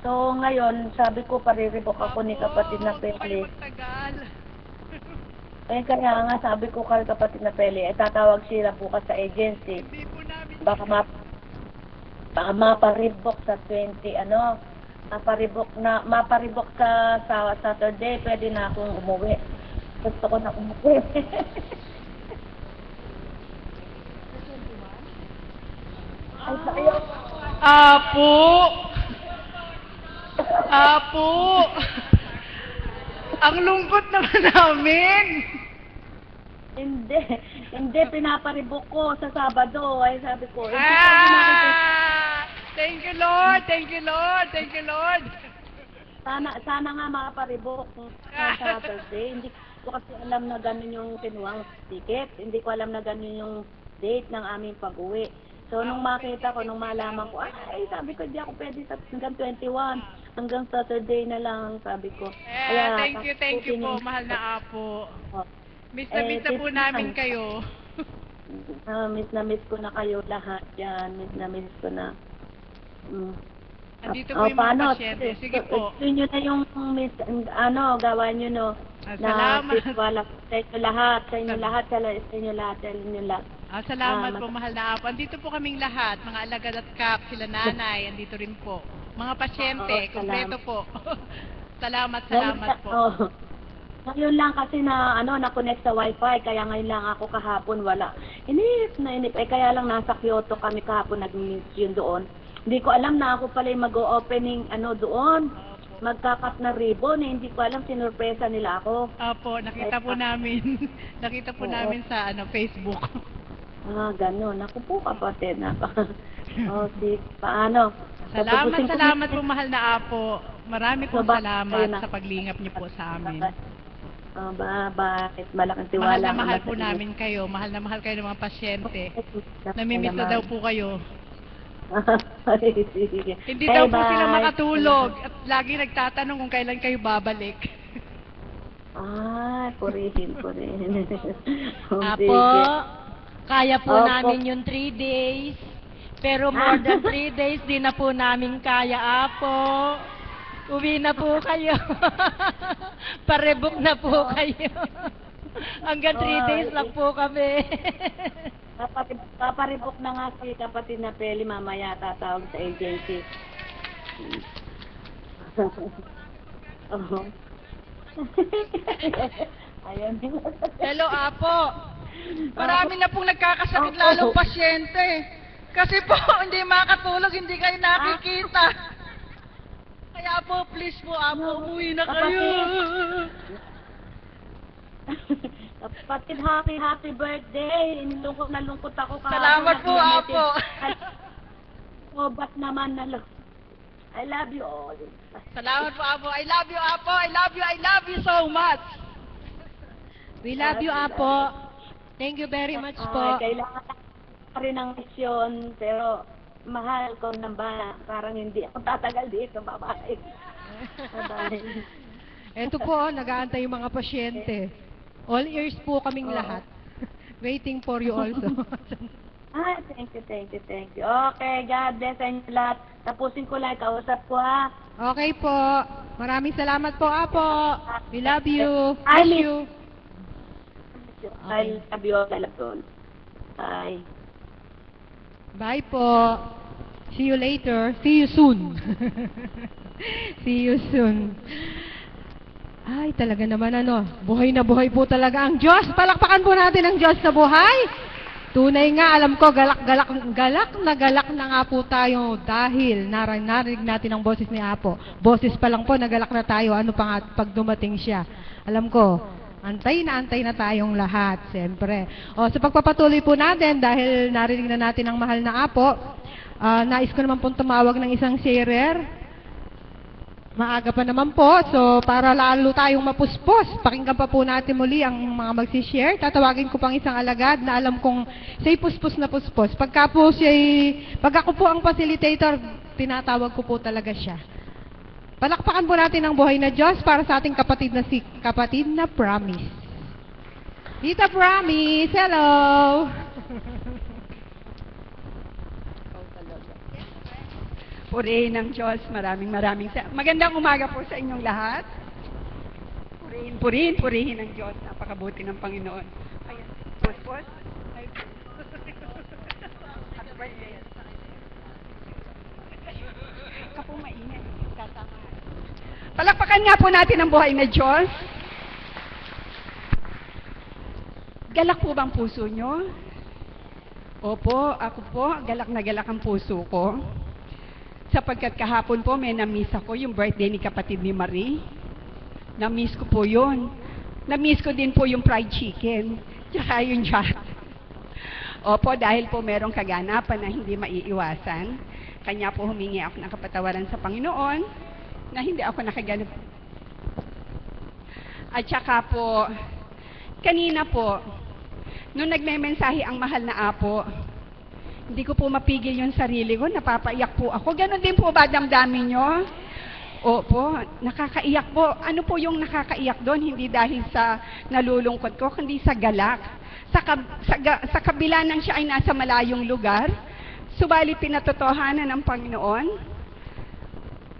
So, ngayon, sabi ko, pariribok ako ni kapatid na Peli. Magtagal. Kaya nga, sabi ko kay kapatid na Peli, tatawag sila bukas sa agency. Hindi po namin Baka maparibok sa 20, maparibok sa Saturday, pwede na akong umuwi. Gusto ko na umuwi. Ay, sayo. Apo! Ang lungkot naman namin! Hindi, pinaparibok ko sa Sabado. Ay, sabi ko, Thank you, Lord! Thank you, Lord! Thank you, Lord! Sana nga makaparibok sa Saturday. Hindi ko kasi alam na gano'n yung kinuwang ticket. Hindi ko alam na gano'n yung date ng aming pag-uwi. So, nung makita ko, nung malaman ko, sabi ko, di ako pwede hanggang 21. Hanggang Saturday na lang, sabi ko. Kaya, thank you po, mahal na Apo. Miss na po namin kayo. Miss na miss ko na kayo lahat yan. Miss na miss ko na. Andito po yung mga pasyente. Sige po. Yun na yung miss, gawa nyo, no? Salamat. Sa inyo lahat. Sa inyo lahat. Salamat po, mahal na Apo. Andito po kaming lahat, mga alagad at kap, sila nanay, andito rin po. Mga pasyente, kompleto po. Salamat po. Ngayon lang kasi na-connect sa wifi, kaya ngayon lang ako kahapon wala. Inip. Kaya lang nasa Kyoto kami kahapon nag-miss yun doon. Hindi ko alam na ako pala yung mag-o-opening doon. Magkakat na ribbon, hindi ko alam, sinurpresa nila ako. Opo, nakita po namin. Nakita po namin sa Facebook. Ganun. Ako po kapatid na. Paano? Salamat po, mahal na Apo. Marami pong salamat sa paglingap niyo po sa amin. Bakit? Malaking tiwala. Mahal po namin kayo. Mahal na mahal kayo ng mga pasyente. Namimiss na daw po kayo. Hindi daw po sila makatulog at lagi nagtatanong kung kailan kayo babalik. Purihin. Apo, kaya po namin yung 3 days. Pero more than 3 days, di na po namin kaya, Apo. Uwi na po kayo. Parebook na po kayo. Hanggang 3 days lang po kami. Paparibok na nga si kapatid na Peli, mamaya tatawag sa agency. Ayun. Hello, Apo. Marami na pong nagkakasakit lalong pasyente. Kasi po, hindi makatulog, hindi kayo nakikita. Kaya po, please po, Apo, umuwi na kayo. Kapatid, happy birthday. Lungkot na lungkot ako. Salamat po, Apo. Ba't naman I love you all. Salamat po, Apo. I love you, Apo. I love you so much. We love you, Apo. Thank you very much po. Kailangan pa rin ng misyon, pero mahal ko ng bala. Parang hindi ako tatagal dito, babae. Eto po, nag-aantay yung mga pasyente. All ears po kaming lahat. Waiting for you also. Thank you. Okay, God bless sa inyo lahat. Tapusin ko lang, kausap ko ha. Okay po. Maraming salamat po, Apo. We love you. I Miss you. I love you all. Bye. Bye po. See you later. See you soon. See you soon. Ay, talaga naman buhay na buhay po talaga ang Diyos. Palakpakan po natin ang Diyos na buhay. Tunay nga, alam ko, galak na nga po tayo dahil narinig natin ang boses ni Apo. Boses pa lang po, nagalak na tayo. Ano pa nga pag dumating siya. Alam ko, antay na tayong lahat, siyempre. Sa pagpapatuloy po natin, dahil narinig na natin ang mahal na Apo, nais ko naman pong tumawag ng isang sharer. Maaga pa naman po, so para lalo tayong mapuspos, pakinggan pa po natin muli ang mga magsishare. Tatawagin ko pang isang alagad na alam kong siya'y puspos na puspos. Pag ako po ang facilitator, tinatawag ko po talaga siya. Palakpakan po natin ang buhay na Diyos para sa ating kapatid na Promise. Tita Promise, hello! Purihin ng Diyos. Magandang umaga po sa inyong lahat. Purihin ng Diyos. Napakabuti ng Panginoon. Ayan. Pos. Ay. Happy birthday. Kapo maingay. Kasama. Palakpakan nga po natin ang buhay na Diyos. Galak po bang puso nyo? Opo, ako po, galak na galak ang puso ko. Sapagkat kahapon po may na-miss ako yung birthday ni kapatid ni Marie. Na-miss ko po yun. Na-miss ko din po yung fried chicken. Tsaka yung chat. Opo, dahil po merong kaganapan na hindi maiiwasan. Kanya po humingi ako ng kapatawaran sa Panginoon na hindi ako nakaganap. At saka po, kanina po, nung nagme-mensahe ang mahal na apo, hindi ko po mapigil yung sarili ko, napapaiyak po ako. Ganon din po ba damdamin nyo? Opo, nakakaiyak po. Ano po yung nakakaiyak doon? Hindi dahil sa nalulungkot ko, kundi sa galak. Sa kabila ng siya ay nasa malayong lugar, subalit pinatotohanan ng Panginoon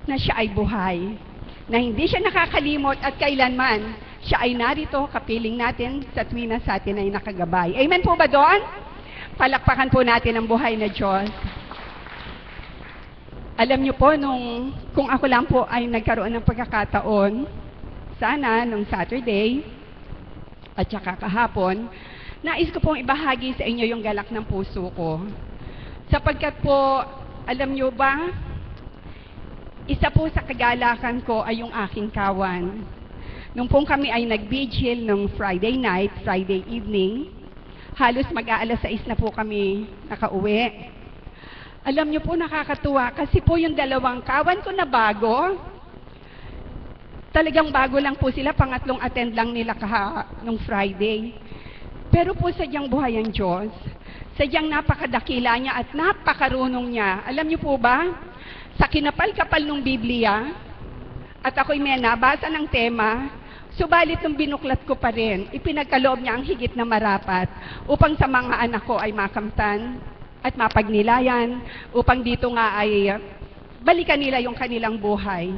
na siya ay buhay. Na hindi siya nakakalimot at kailanman siya ay narito, kapiling natin sa tuwina sa atin ay nakagabay. Amen po ba doon? Palakpakan po natin ang buhay na Diyos. Alam niyo po, kung ako lang po ay nagkaroon ng pagkakataon, sana nung Saturday, at saka kahapon, nais ko pong ibahagi sa inyo yung galak ng puso ko. Sapagkat po, alam niyo ba, isa po sa kagalakan ko ay yung aking kawan. Nung pong kami ay nag-vigil nung Friday night, Friday evening, halos mag-aalas 6 na po kami nakauwi. Alam niyo po, nakakatuwa kasi po yung dalawang kawan ko na bago, talagang bago lang po sila, pangatlong attend lang nila nung Friday. Pero po sadyang buhay ang Diyos, sadyang napakadakila niya at napakarunong niya. Alam niyo po ba, sa kinapal-kapal ng Biblia, at ako'y may nabasa ng tema, subalit nung binuklat ko pa rin, ipinagkaloob niya ang higit na marapat upang sa mga anak ko ay makamtan at mapagnilayan, upang dito nga ay balikan nila yung kanilang buhay.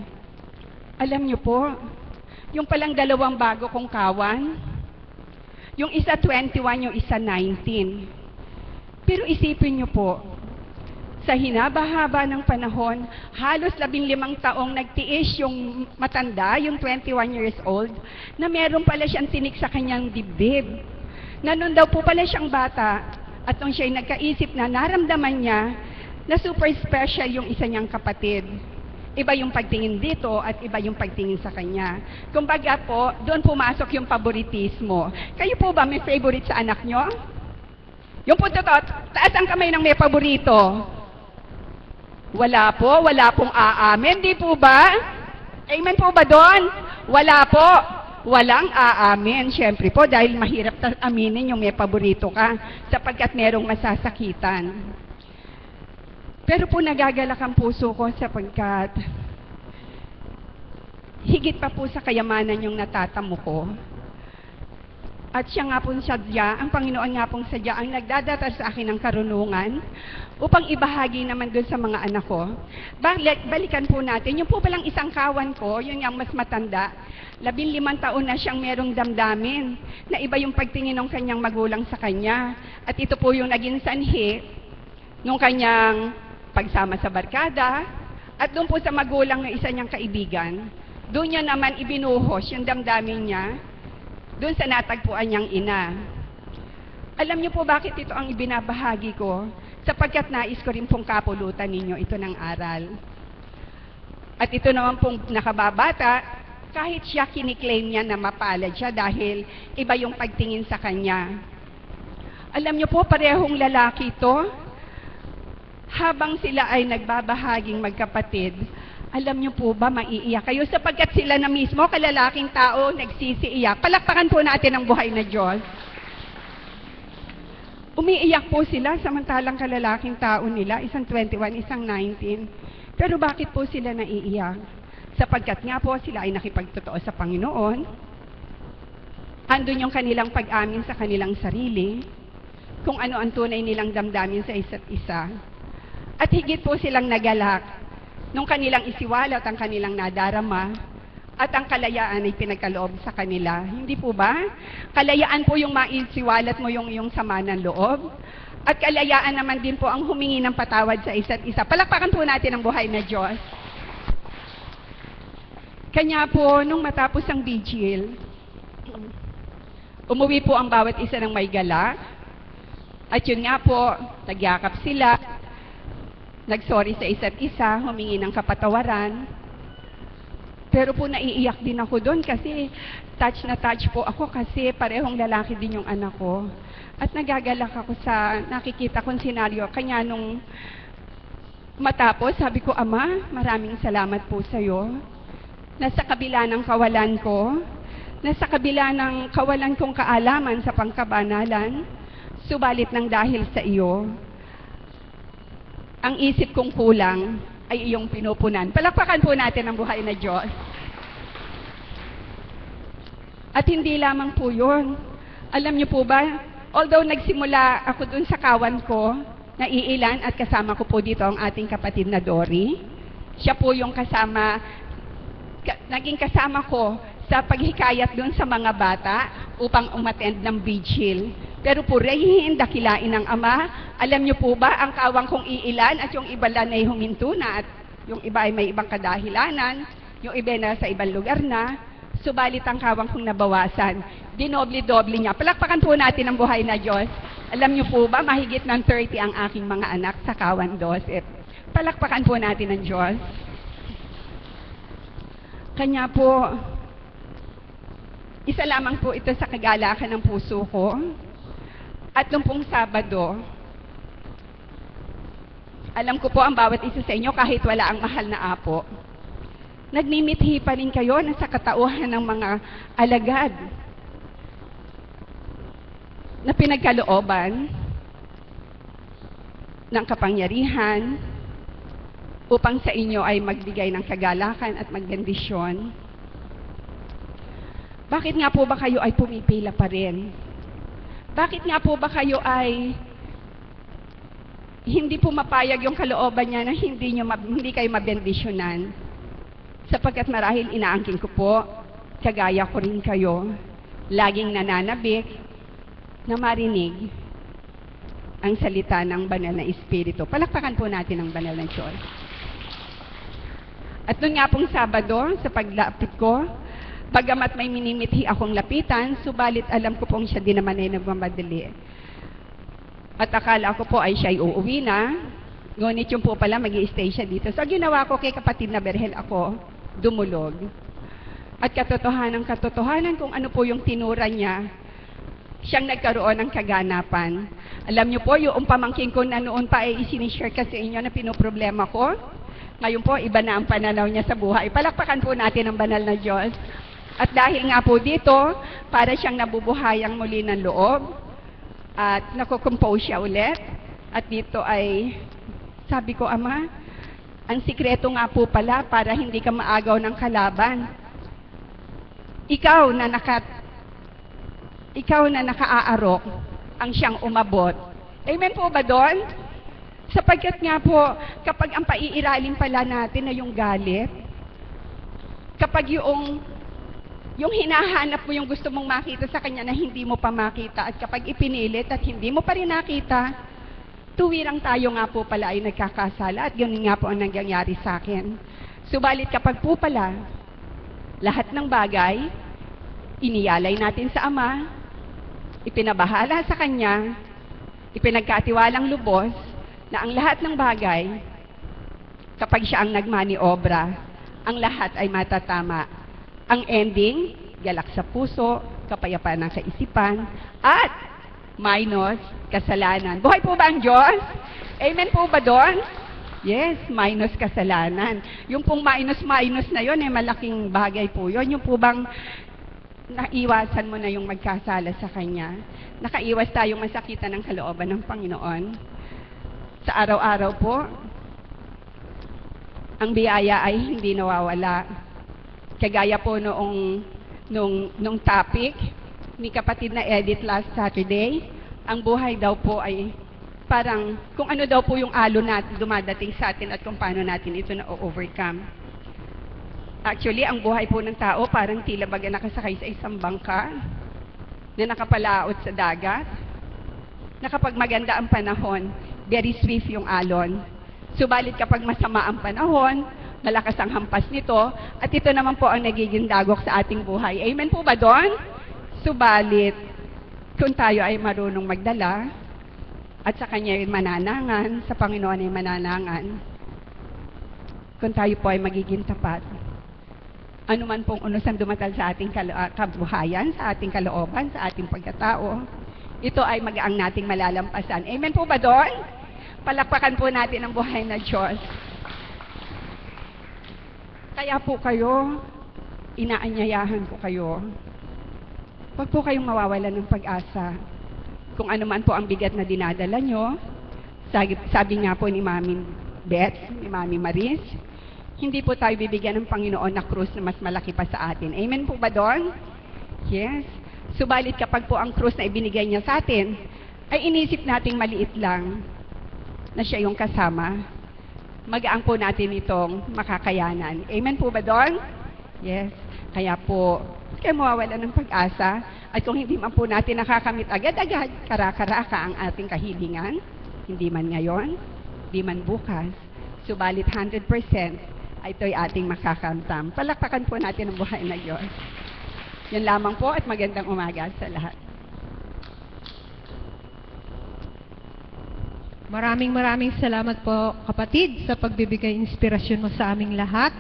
Alam niyo po, yung palang dalawang bago kong kawan, yung isa 21, yung isa 19. Pero isipin niyo po, sa hinaba-haba ng panahon, halos 15 taong nagtiis yung matanda, yung 21 years old, na meron pala siyang tinik sa kanyang dibdib. Na nun daw po pala siyang bata, at nung siya'y nagkaisip na naramdaman niya na super special yung isa niyang kapatid. Iba yung pagtingin dito at iba yung pagtingin sa kanya. Kumbaga po, doon pumasok yung favoritismo. Kayo po ba may favorite sa anak nyo? Yung po totoo, taas ang kamay ng may paborito. Wala pong aamin, di po ba? Amen po ba doon? Wala po. Walang aamin. Siyempre po, dahil mahirap aminin yung may paborito ka, sapagkat merong masasakitan. Pero po nagagalak ang puso ko sapagkat higit pa po sa kayamanan yung natatamo ko. At siya nga pong sadya, ang Panginoon nga pong sadya ang nagdadata sa akin ng karunungan upang ibahagi naman doon sa mga anak ko. Balikan po natin, yung po palang isang kawan ko, yun yung mas matanda, 15 taon na siyang merong damdamin na iba yung pagtingin ng kanyang magulang sa kanya. At ito po yung naging sanhi nung kanyang pagsama sa barkada at doon po sa magulang ng isa niyang kaibigan. Doon niya naman ibinuhos yung damdamin niya doon sa natagpuan niyang ina. Alam niyo po bakit ito ang ibinabahagi ko? Sapagkat nais ko rin pong kapulutan ninyo ito ng aral. At ito naman pong nakababata, kahit siya kiniklaim niya na mapalad siya dahil iba yung pagtingin sa kanya. Alam niyo po, parehong lalaki ito, habang sila ay nagbabahaging magkapatid, alam niyo po ba, maiiyak kayo sapagkat sila na mismo, kalalaking tao, nagsisiiyak. Palakpakan po natin ang buhay na Diyos. Umiiyak po sila samantalang kalalaking tao nila, isang 21, isang 19. Pero bakit po sila naiiyak? Sapagkat nga po sila ay nakipagtotoo sa Panginoon, andun yung kanilang pag-amin sa kanilang sarili, kung ano ang tunay nilang damdamin sa isa't isa. At higit po silang nagalak nung kanilang isiwalat ang kanilang nadarama, at ang kalayaan ay pinagkaloob sa kanila. Hindi po ba? Kalayaan po yung maisiwalat mo yung iyong sama ng loob. At kalayaan naman din po ang humingi ng patawad sa isa't isa. Palakpakan po natin ang buhay na Diyos. Kanya po, nung matapos ang vigil, umuwi po ang bawat isa ng may gala. At yun nga po, nagyakap sila, nagsorry sa isa't isa, humingi ng kapatawaran. Pero po naiiyak din ako doon kasi touch na touch po ako kasi parehong lalaki din yung anak ko. At nagagalak ako sa nakikita kong senaryo. Kanya nung matapos, sabi ko, Ama, maraming salamat po sa iyo. Nasa kabila ng kawalan ko, nasa kabila ng kawalan kong kaalaman sa pangkabanalan, subalit ng dahil sa iyo, ang isip kong kulang ay iyong pinupunan. Palakpakan po natin ang buhay na Diyos. At hindi lamang po yun. Alam niyo po ba, although nagsimula ako dun sa kawan ko, naiilan at kasama ko po dito ang ating kapatid na Dory. Siya po yung naging kasama ko sa paghikayat dun sa mga bata upang umattend ng vigil. Pero purihin, dakilain ng Ama. Alam niyo po ba, ang kawang kong iilan at yung iba lang ay huminto na at yung iba ay may ibang kadahilanan, yung iba na sa ibang lugar na, subalit ang kawang kong nabawasan. Dinoble-doble niya. Palakpakan po natin ang buhay na Diyos. Alam niyo po ba, mahigit ng 30 ang aking mga anak sa kawan 12. Palakpakan po natin ang Diyos. Kanya po, isa lamang po ito sa kagalakan ng puso ko. At nung pong Sabado, alam ko po ang bawat isa sa inyo kahit wala ang mahal na apo. Nagmimithi pa rin kayo na sa katauhan ng mga alagad na pinagkalooban ng kapangyarihan upang sa inyo ay magbigay ng kagalakan at magbendisyon. Bakit nga po ba kayo ay pumipila pa rin? Bakit nga po ba kayo ay hindi po mapayag yung kalooban niya na hindi kayo mabendisyonan? Sapagkat marahil inaangkin ko po, kagaya ko rin kayo, laging nananabik na marinig ang salita ng banal na Espiritu. Palakpakan po natin ang banal na Diyos. At noon nga pong Sabado, sa paglapit ko, bagamat may minimithi akong lapitan, subalit alam ko pong siya din naman ay nagmamadali. At akala ko po ay siya'y uuwi na, ngunit yung po pala mag-i-stay siya dito. So ginawa ko kay kapatid na Berhel ako, dumulog. At katotohanan kung ano po yung tinura niya, siyang nagkaroon ng kaganapan. Alam niyo po, yung pamangkin ko na noon pa ay isinishare ka sa inyo na pinoproblema ko. Ngayon po, iba na ang pananaw niya sa buhay. Palakpakan po natin ang banal na Diyos. At dahil nga po dito, para siyang nabubuhayang muli ng loob at nakukompose siya ulit. At dito ay, sabi ko, Ama, ang sikreto nga po pala para hindi ka maagaw ng kalaban. Ikaw na nakaaarok ang siyang umabot. Amen po ba doon? Sapagkat nga po, kapag ang paiiraling pala natin na yung galit, kapag yung hinahanap mo yung gusto mong makita sa kanya na hindi mo pa makita, at kapag ipinilit at hindi mo pa rin nakita, tuwirang tayo nga po pala ay nagkakasala, at ganun nga po ang nangyayari sa akin. Subalit kapag po pala, lahat ng bagay, iniyalay natin sa Ama, ipinabahala sa Kanya, ipinagkatiwalang lubos, na ang lahat ng bagay, kapag siya ang nagmaniobra, ang lahat ay matatama. Ang ending, galak sa puso, kapayapaan ng kaisipan, at minus kasalanan. Buhay po ba ang Diyos? Amen po ba doon? Yes, minus kasalanan. Yung pong minus na yun, malaking bagay po yun. Yung po bang naiwasan mo na yung magkasala sa Kanya. Nakaiwas tayong masakitan ng kalooban ng Panginoon. Sa araw-araw po, ang biyaya ay hindi nawawala. Kagaya po nung topic ni kapatid na Edith last Saturday, ang buhay daw po ay parang kung ano daw po yung alon natin dumadating sa atin at kung paano natin ito na-overcome. Actually, ang buhay po ng tao parang tila baga nakasakay sa isang bangka na nakapalaot sa dagat, na kapag maganda ang panahon, very swift yung alon. Subalit kapag masama ang panahon, malakas ang hampas nito, at ito naman po ang nagiging dagok sa ating buhay. Amen po ba doon? Subalit, kung tayo ay marunong magdala, at sa Kanya ay mananangan, sa Panginoon ay mananangan, kung tayo po ay magiging tapat, anuman pong unusan dumatal sa ating kabuhayan, sa ating kalooban, sa ating pagkatao, ito ay magaang nating malalampasan. Amen po ba doon? Palakpakan po natin ang buhay na Diyos. Kaya po kayo, inaanyayahan po kayo. Huwag po kayong mawawalan ng pag-asa. Kung ano man po ang bigat na dinadala nyo, sabi nga po ni Mami Beth, ni Mami Maris, hindi po tayo bibigyan ng Panginoon na krus na mas malaki pa sa atin. Amen po ba doon? Yes. Subalit kapag po ang krus na ibinigay niya sa atin, ay inisip nating maliit lang na siya yung kasama, magaang po natin itong makakayanan. Amen po ba doon? Yes. Kaya po, kaya mawawala ng pag-asa, at kung hindi man po natin nakakamit agad-agad, kara-karaka ang ating kahilingan, hindi man ngayon, hindi man bukas, subalit 100%, ay ito'y ating makakamtam. Palakpakan po natin ang buhay na Diyos. Yan lamang po at magandang umaga sa lahat. Maraming salamat po, kapatid, sa pagbibigay inspirasyon mo sa aming lahat.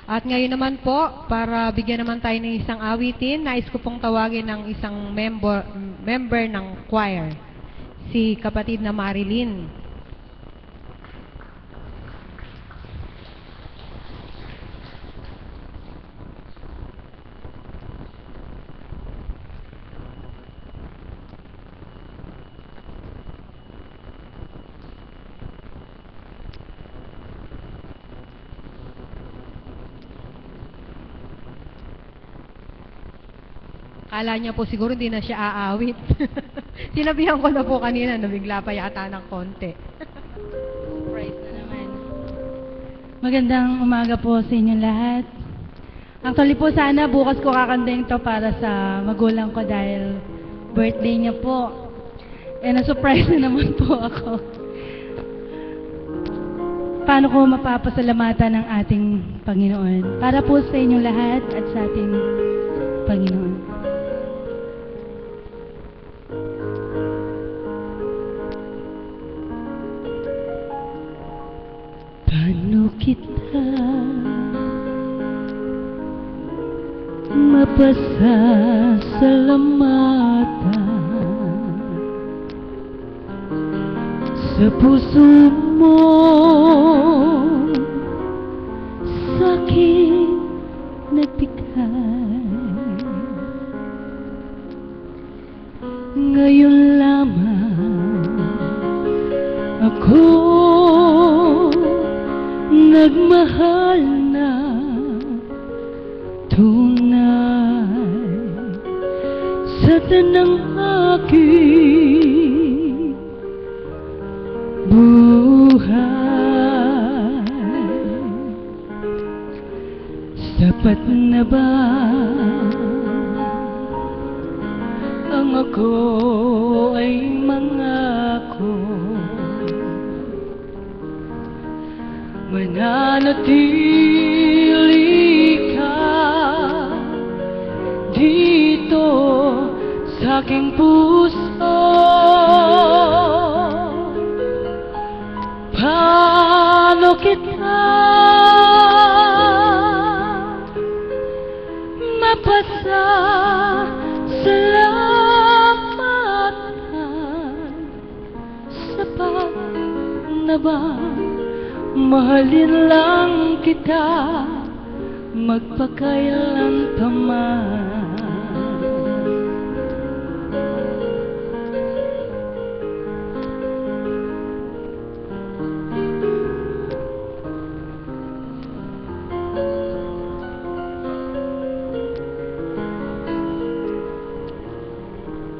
At ngayon naman po, para bigyan naman tayo ng isang awitin, nais ko pong tawagin ng isang member ng choir, si kapatid na Marilyn. Akala niya po siguro hindi na siya aawit. Sinabihan ko na po kanina, nabigla pa yata ng konti. Surprise na naman. Magandang umaga po sa inyo lahat. Actually po, sana bukas ko kakantahin to para sa magulang ko dahil birthday niya po. Eh, na-surprise na naman po ako. Paano ko mapapasalamatan ng ating Panginoon? Para po sa inyong lahat at sa ating Panginoon. Paano kita mapasasalamatan sa puso mo sa'king nagbigay? Ngayon lamang ako nagmahal na tunay sa tanang aking buhay. Sapat na ba ang ako ay mangako mananatili ka dito sa aking puso? Paano kita mapasasalamatan? Sapat na ba mahalin lang kita magpakailantaman?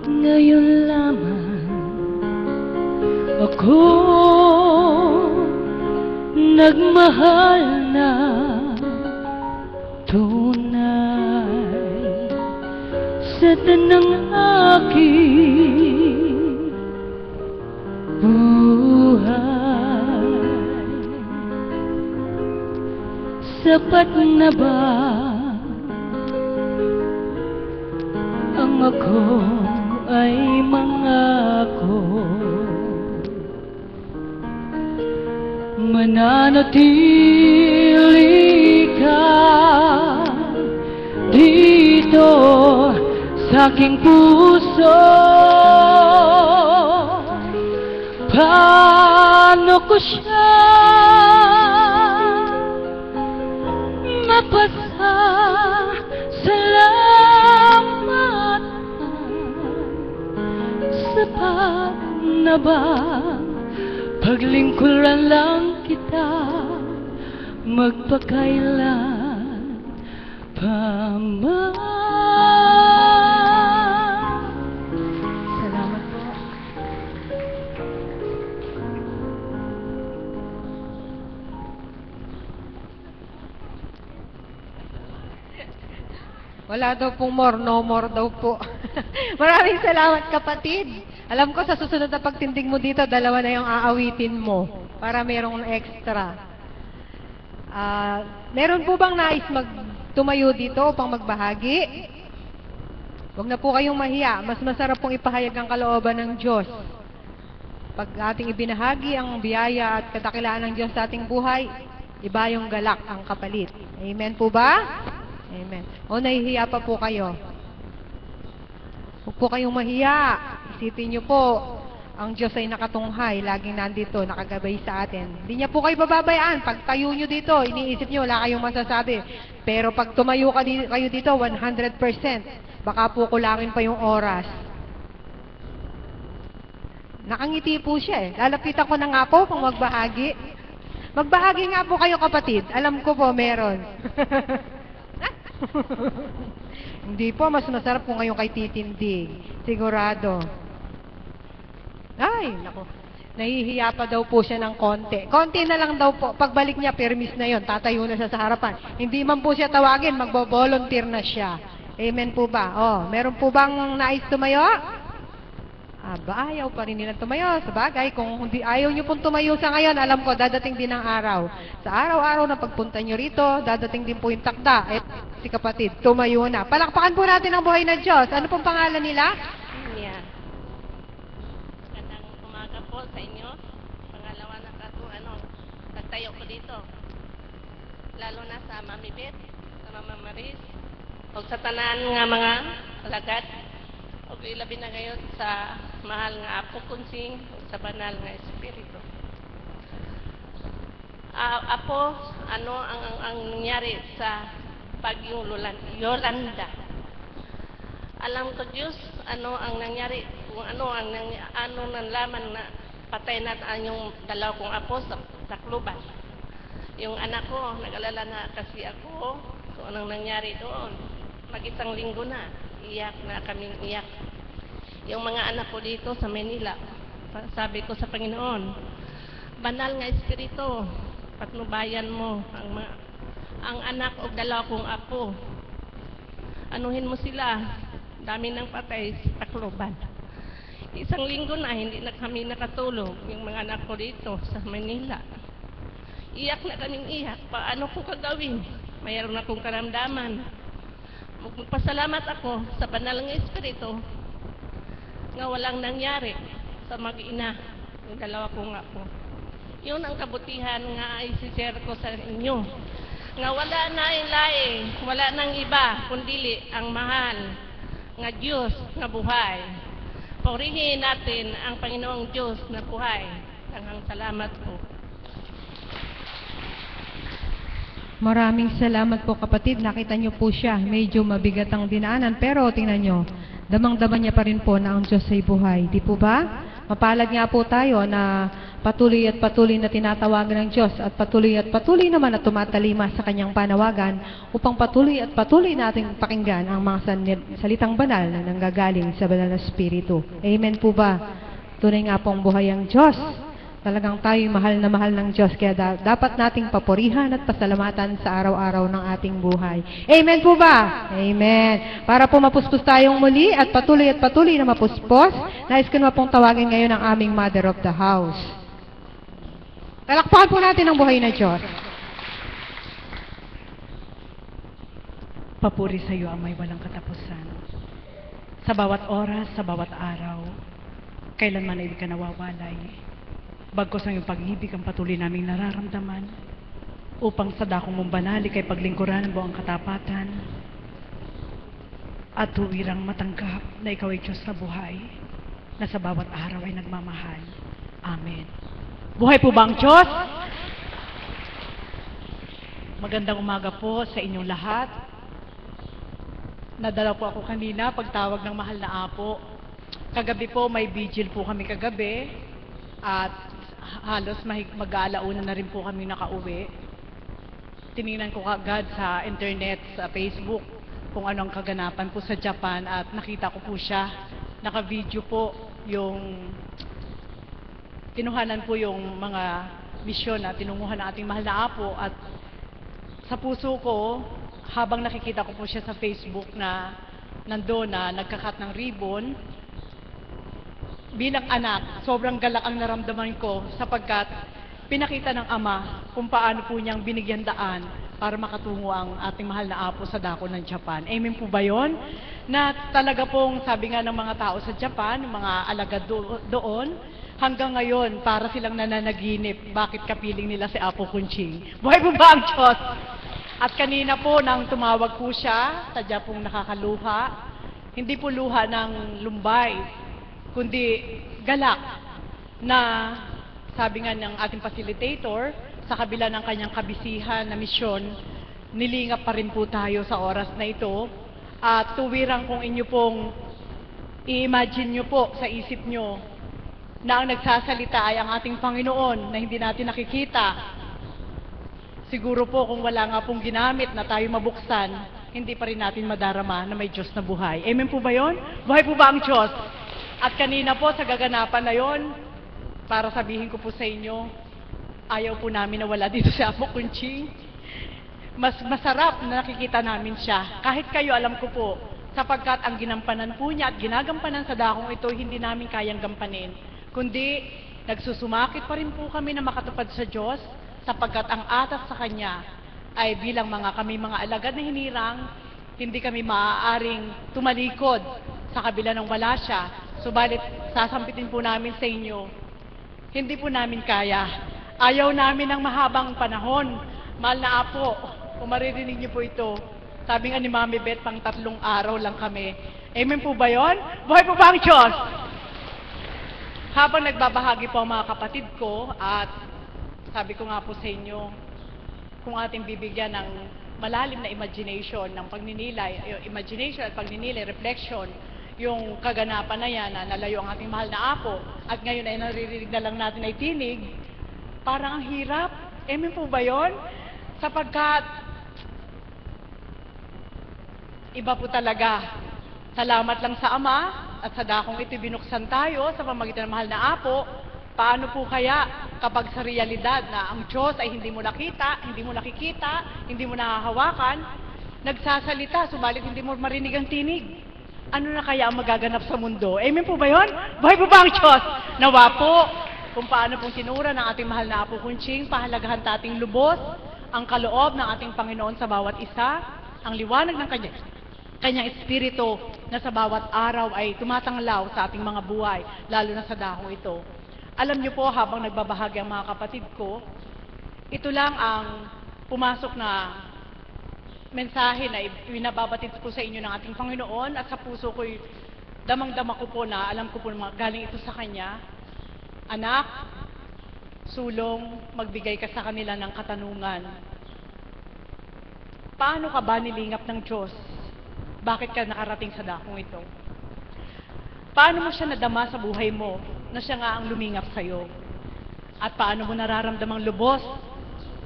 Ngayon lamang ako ako nagmahal na tunay sa tanang aking buhay. Sapat na ba ang ako ay mangako mananatili ka dito sa aking puso? Paano ko siya mapasasalamatan? Sapat na ba paglingkuran lang kita magpakailan pa man? Salamat po. Wala daw pong more, no more daw po. Maraming salamat, kapatid. Alam ko sa susunod na pagtindig mo dito, dalawa na yung aawitin mo para merong extra. Meron po bang nais tumayo dito upang magbahagi? Huwag na po kayong mahiya. Mas masarap pong ipahayag ang kalooban ng Diyos. Pag ating ibinahagi ang biyaya at kadakilaan ng Diyos sa ating buhay, iba yung galak ang kapalit. Amen po ba? Amen. O nahihiya pa po kayo? Huwag po kayong mahiya. Isipin niyo po, ang Diyos ay nakatunghay, laging nandito, nakagabay sa atin. Hindi niya po kayo bababayaan. Pag tayo niyo dito, iniisip niyo, wala kayong masasabi. Pero pag tumayo kayo dito, 100%, baka po kulangin pa yung oras. Nakangiti po siya eh. Lalapitan ko na nga po kung magbahagi. Magbahagi nga po kayo, kapatid. Alam ko po, meron. Hindi po, mas masarap kung ngayon kay titindig. Sigurado. Ay, naku. Nahihiya pa daw po siya ng konti. Konti na lang daw po. Pagbalik niya, permis na yon, tatayo na siya sa harapan. Hindi man po siya tawagin, magbo-volunteer na siya. Amen po ba? Oh, meron po bang nais tumayo? Aba, ayaw pa rin nila tumayo. Sa bagay, kung hindi, ayaw nyo pong tumayo sa ngayon, alam ko, dadating din ang araw. Sa araw-araw na pagpunta nyo rito, dadating din po yung takda. Eh, si kapatid, tumayo na. Palakpakan po natin ang buhay ng Diyos. Ano pong pangalan nila? Yeah. Magandang umaga po sa inyo. Pangalawa na nagtayo ko dito. Lalo na sa Mami Beth, sa Mama Maris, o sa tanan nga mga alagad. O ilabi na ngayon sa mahal nga Apo Kunsing, sa banal nga Espiritu. Apo, ano ang nangyari sa Bagyong Yolanda? Alam ko, Diyos, ano ang nangyari, kung ano nanlaman na patay na yung dalaw kong apo sa Tacloban. Yung anak ko, nag-alala na kasi ako kung anong nangyari doon. Mag-isang linggo na, iyak na kaming iyak. Yung mga anak ko dito sa Manila, sabi ko sa Panginoon, banal nga Espiritu, patnubayan mo ang anak o dalawa kong apo. Anuhin mo sila, dami ng patay sa Tacloban. Isang linggo na, hindi na kami nakatulog, yung mga anak ko dito sa Manila. Iyak na kaming iyak, paano ko kagawin? Mayroon akong karamdaman. Magpasalamat ako sa banal ng Espiritu nga walang nangyari sa mag-ina, yung dalawa kong apo. Yun ang kabutihan nga i-share ko sa inyo. Nga wala na ilahe, wala nang iba, kundili ang mahal nga Diyos nga buhay. Purihin natin ang Panginoong Diyos na buhay. Tanghang salamat po. Maraming salamat po, kapatid. Nakita niyo po siya. Medyo mabigat ang dinaanan. Pero tingnan niyo, damang-dama niya pa rin po na ang Diyos ay buhay. Di po ba? Mapalad nga po tayo na patuloy at patuloy na tinatawagan ng Diyos at patuloy naman na tumatalima sa kanyang panawagan upang patuloy at patuloy nating pakinggan ang mga salitang banal na nanggagaling sa banal na Espiritu. Amen po ba? Tunay nga pong buhay ang Diyos Talagang tayo'y mahal na mahal ng Diyos, kaya dapat nating papurihan at pasalamatan sa araw-araw ng ating buhay. Amen po ba? Amen. Para po mapuspos tayong muli at patuloy na mapuspos, nais ko na pong tawagin ngayon ang aming Mother of the House. Talakpakan po natin ang buhay na Diyos. Papuri sa iyo ang may walang katapusan. Sa bawat oras, sa bawat araw, kailanman ay di ka nawawalay. Bagkos ang iyong pag-ibig ang patuloy naming nararamdaman, upang sa dakong mong banalik ay paglingkuran mo ang katapatan, at tuwirang matanggap na ikaw ay Diyos na buhay, na sa bawat araw ay nagmamahal. Amen. Buhay po ba ang Diyos? Magandang umaga po sa inyong lahat. Nadala po ako kanina pagtawag ng mahal na apo. Kagabi po may vigil po kami kagabi at halos mag-aalauna na rin po kami nakauwi. Tiningnan ko agad sa internet, sa Facebook, kung anong kaganapan po sa Japan at nakita ko po siya. Naka-video po yung kinuhanan po yung mga misyon na tinunguhan ng ating mahal na apo at sa puso ko, habang nakikita ko po siya sa Facebook na nandoon na nagkakat ng ribbon, bilang anak, sobrang galak ang naramdaman ko sapagkat pinakita ng ama kung paano po niyang binigyan daan para makatungo ang ating mahal na apo sa dako ng Japan. Amen po ba yun? Na talaga pong sabi nga ng mga tao sa Japan, mga alagad doon, hanggang ngayon para silang nananaginip bakit kapiling nila si Apo Kunching. Buhay po ba ang Diyos? At kanina po nang tumawag po siya, sadya pong nakakaluha, hindi po luha ng lumbay, kundi galak na sabi nga ng ating facilitator, sa kabila ng kanyang kabisihan na misyon, nilingap pa rin po tayo sa oras na ito. At tuwirang kung inyo pong i-imagine nyo po sa isip nyo na ang nagsasalita ay ang ating Panginoon na hindi natin nakikita. Siguro po kung wala nga pong ginamit na tayo mabuksan, hindi pa rin natin madarama na may Diyos na buhay. Amen po ba yun? Buhay po ba ang Diyos? At kanina po sa gaganapan na yon, para sabihin ko po sa inyo, ayaw po namin na wala dito si Apo Kunching. Mas masarap na nakikita namin siya. Kahit kayo, alam ko po, sapagkat ang ginampanan po niya at ginagampanan sa dakong ito, hindi namin kayang gampanin. Kundi, nagsusumakit pa rin po kami na makatupad sa Diyos, sapagkat ang atas sa Kanya ay bilang kami mga alagad na hinirang, hindi kami maaaring tumalikod sa kabila ng wala siya. Subalit, sasampitin po namin sa inyo, hindi po namin kaya. Ayaw namin ng mahabang panahon. Mahal na apo, kung maririnig niyo po ito, sabi nga ni Mami Beth, pang 3 araw lang kami. Amen po ba yun? Buhay po ba ang Diyos? Habang nagbabahagi po ang mga kapatid ko, at sabi ko nga po sa inyo, kung ating bibigyan ng malalim na imagination, ng pagninilay, imagination at pagninilay, reflection, yung kaganapan na yan, na nalayo ang ating mahal na apo, at ngayon ay naririnig na lang natin ay tinig, parang ang hirap. Amen po ba yun? Sapagkat, iba po talaga. Salamat lang sa Ama, at sa dakong ito binuksan tayo sa pamamagitan ng mahal na apo. Paano po kaya kapag sa realidad na ang Diyos ay hindi mo nakita, hindi mo nakikita, hindi mo nahahawakan, nagsasalita, subalit hindi mo marinig ang tinig? Ano na kaya ang magaganap sa mundo? Amen po ba yun? Buhay po ba ang Diyos? Nawa po, kung paano pong tinura ng ating mahal na Apo Kunching, pahalagahan tating lubos, ang kaloob ng ating Panginoon sa bawat isa, ang liwanag ng kanyang espiritu na sa bawat araw ay tumatanglaw sa ating mga buhay, lalo na sa dahong ito. Alam niyo po, habang nagbabahagi ang mga kapatid ko, ito lang ang pumasok na mensahe na ibinababatid ko sa inyo ng ating Panginoon, at sa puso ko'y damang-dama ko po na alam ko po na galing ito sa Kanya. Anak, sulong, magbigay ka sa kanila ng katanungan. Paano ka ba nilingap ng Diyos? Bakit ka nakarating sa dakong ito? Paano mo siya nadama sa buhay mo na siya nga ang lumingap sa'yo? At paano mo nararamdamang lubos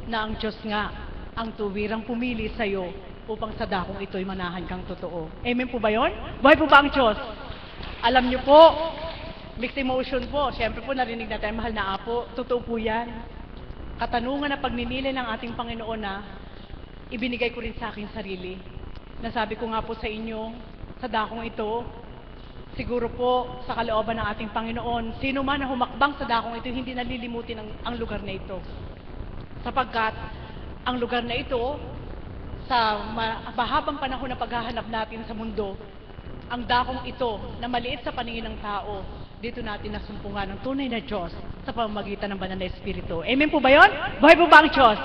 na ang Diyos nga ang tuwirang pumili sa'yo upang sa dakong ito'y manahan kang totoo? Amen po ba yun? Buhay po ba ang Diyos? Alam niyo po, Mixed emotion po. Siyempre po narinig natin, mahal na Apo. Totoo po yan. Katanungan na pagninilay ng ating Panginoon na ibinigay ko rin sa aking sarili. Nasabi ko nga po sa inyo, sa dakong ito, siguro po sa kalooban ng ating Panginoon, sino man na humakbang sa dakong ito, hindi nalilimutin ang lugar na ito. Sapagkat ang lugar na ito, sa mahabang panahon na paghahanap natin sa mundo, ang dakong ito na maliit sa paningin ng tao, dito natin nasumpungan ng tunay na Diyos sa pamamagitan ng banal na Espiritu. Amen po ba yun? Buhay po ba ang Diyos?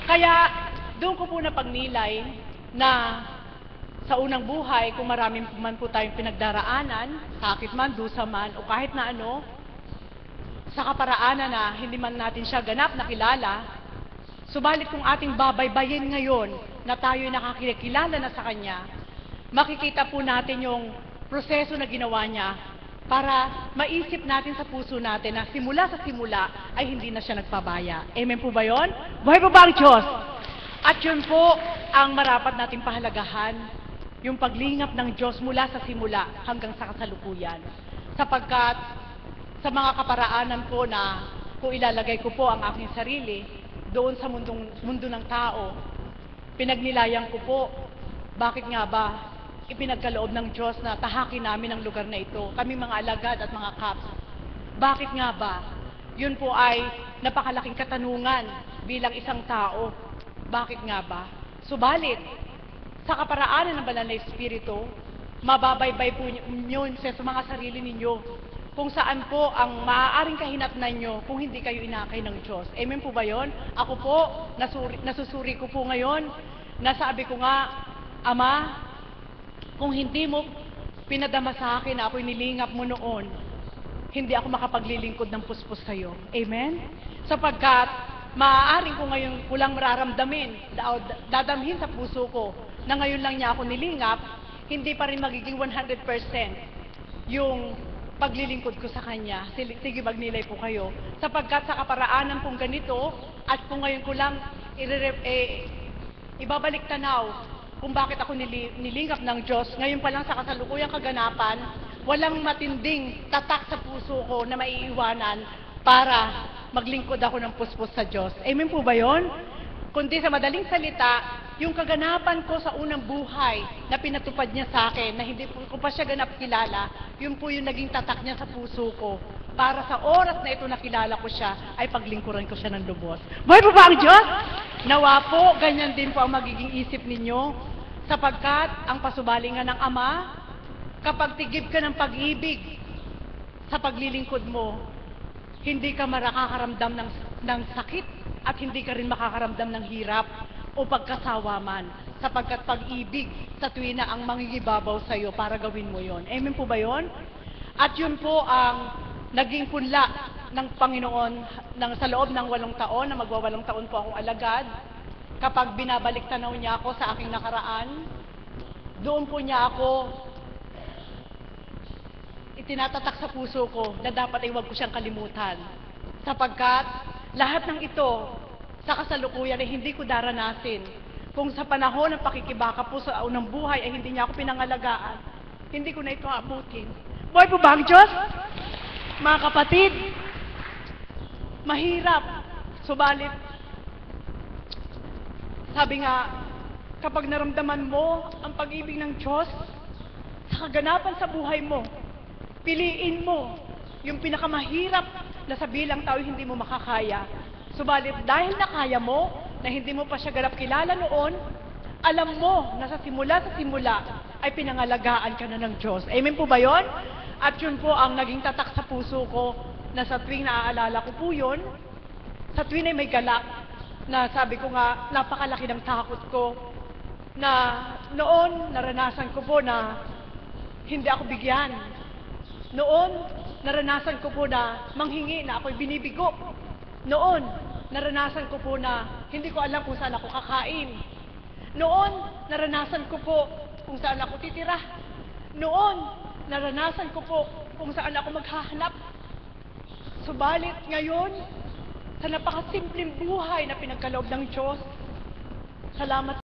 Kaya, doon ko po na pagnilay na sa unang buhay, kung maraming man po tayong pinagdaraanan, sakit man, dusa man, o kahit na ano, sa kaparaanan na hindi man natin siya ganap na kilala, subalit kung ating babaybayin ngayon na tayo'y nakakilala na sa Kanya, makikita po natin yung proseso na ginawa niya para maisip natin sa puso natin na simula sa simula ay hindi na siya nagpabaya. Amen po ba yun? Buhay po ba ang Diyos? At yun po ang marapat nating pahalagahan, yung paglingap ng Diyos mula sa simula hanggang sa kasalukuyan. Sapagkat sa mga kaparaanan po na kung ilalagay ko po ang aking sarili doon sa mundo ng tao, pinagnilayan ko po, bakit nga ba ipinagkaloob ng Diyos na tahakin namin ang lugar na ito, kami mga alagad at mga kaps. Bakit nga ba? Yun po ay napakalaking katanungan bilang isang tao. Bakit nga ba? Subalit, sa kaparaanan ng banal na Espiritu, mababaybay po yun sa mga sarili ninyo kung saan po ang maaaring kahinatnan nyo kung hindi kayo inakay ng Diyos. Amen po ba yun? Ako po, nasusuri ko po ngayon, nasabi ko nga, Ama, kung hindi mo pinadama sa akin na ako'y nilingap mo noon, hindi ako makapaglilingkod ng puspos sa iyo. Amen? Sapagkat, maaaring ko ngayon kulang mararamdamin, dadamhin sa puso ko, na ngayon lang niya ako nilingap, hindi pa rin magiging 100% yung paglilingkod ko sa Kanya. Sige, magnilay po kayo. Sapagkat sa kaparaanan pong ganito, at kung ngayon ko lang ibabalik tanaw, kung bakit ako nilingap ng Diyos, ngayon pa lang sa kasalukuyang kaganapan, walang matinding tatak sa puso ko na maiiwanan para maglingkod ako ng puspos sa Diyos. Amen po ba yun? Kundi sa madaling salita, yung kaganapan ko sa unang buhay na pinatupad niya sa akin, na hindi ko pa siya ganap kilala, yun po yung naging tatak niya sa puso ko. Para sa oras na ito nakilala ko siya, ay paglingkuran ko siya ng lubos. Buhay po ba ang Diyos? Nawa po, ganyan din po ang magiging isip ninyo. Sapagkat ang pasubalingan ng Ama, kapag tigib ka ng pag-ibig sa paglilingkod mo, hindi ka makakaramdam ng sakit at hindi ka rin makakaramdam ng hirap o pagkasawa man. Sapagkat pag-ibig sa tuwina ang mangingibabaw sa iyo para gawin mo yon. Amen po ba yon? At yun po ang naging punla ng Panginoon sa loob ng 8 taon, na magwa-8 taon po akong alagad. Kapag binabalik tanaw niya ako sa aking nakaraan, doon po niya ako itinatatak sa puso ko na dapat ay huwag ko siyang kalimutan. Sapagkat lahat ng ito sa kasalukuyan ay hindi ko daranasin. Kung sa panahon ng pakikibaka po sa unang buhay ay hindi niya ako pinangalagaan, hindi ko na ito abutin. Buhay po ba ang Diyos? Mga kapatid, mahirap, subalit sabi nga, kapag naramdaman mo ang pag-ibig ng Diyos sa kaganapan sa buhay mo, piliin mo yung pinakamahirap na sa bilang tao hindi mo makakaya. Subalit dahil nakaya mo, na hindi mo pa siya ganap kilala noon, alam mo na sa simula ay pinangalagaan ka na ng Diyos. Amen po ba yun? At yun po ang naging tatak sa puso ko, na sa tuwing naaalala ko po yun, sa tuwing ay may galak, na sabi ko nga, napakalaki ng takot ko, na noon naranasan ko po na hindi ako bigyan. Noon, naranasan ko po na manghingi na ako'y binibigo. Noon, naranasan ko po na hindi ko alam kung saan ako kakain. Noon, naranasan ko po kung saan ako titira. Noon, naranasan ko po kung saan ako maghahanap. Subalit ngayon, sa napakasimpleng buhay na pinagkaloob ng Diyos, salamat